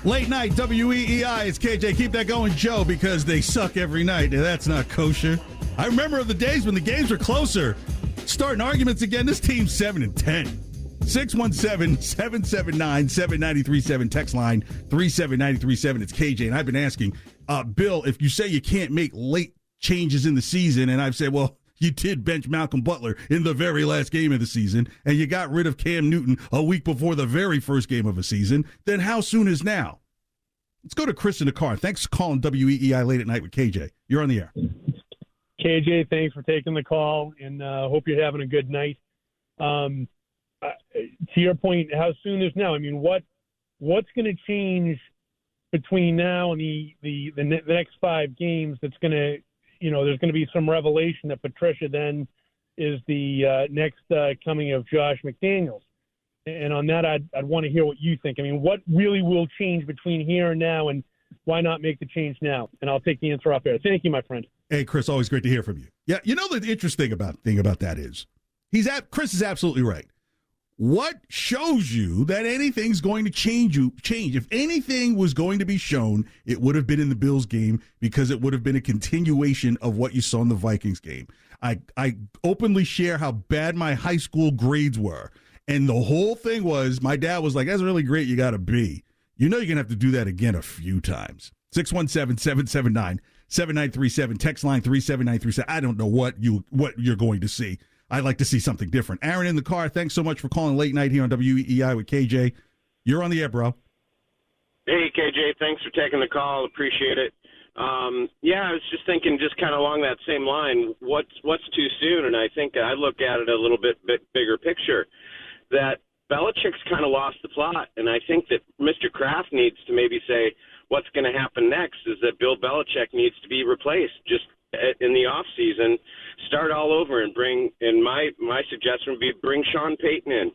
Late night WEEI. It's KJ. Keep that going, Joe, because they suck every night. That's not kosher. I remember the days when the games were closer. Starting arguments again. This team's 7-10. 617-779-7937. Text line 37937. It's KJ. And I've been asking, Bill, if you say you can't make late changes in the season, and I've said, well, you did bench Malcolm Butler in the very last game of the season, and you got rid of Cam Newton a week before the very first game of a season, then how soon is now? Let's go to Chris in the car. Thanks for calling WEEI Late at Night with KJ. You're on the air. KJ, thanks for taking the call, and hope you're having a good night. To your point, how soon is now? I mean, what's going to change between now and the next 5 games that's going to, there's going to be some revelation that Patricia then is the next coming of Josh McDaniels. And on that, I'd want to hear what you think. I mean, what really will change between here and now, and why not make the change now? And I'll take the answer off air. Thank you, my friend. Hey, Chris, always great to hear from you. Yeah, the interesting thing about that is Chris is absolutely right. What shows you that anything's going to change? If anything was going to be shown, it would have been in the Bills game, because it would have been a continuation of what you saw in the Vikings game. I openly share how bad my high school grades were. And the whole thing was, my dad was like, that's really great, you got a B. You're going to have to do that again a few times. 617-779-7937. Text line 37937. I don't know what you're going to see. I'd like to see something different. Aaron in the car, thanks so much for calling Late Night here on WEEI with KJ. You're on the air, bro. Hey, KJ, thanks for taking the call. Appreciate it. I was just thinking, just kind of along that same line, what's too soon? And I think I look at it a little bit bigger picture, that Belichick's kind of lost the plot. And I think that Mr. Kraft needs to maybe say what's going to happen next is that Bill Belichick needs to be replaced just in the off season, start all over and my suggestion would be bring Sean Payton in.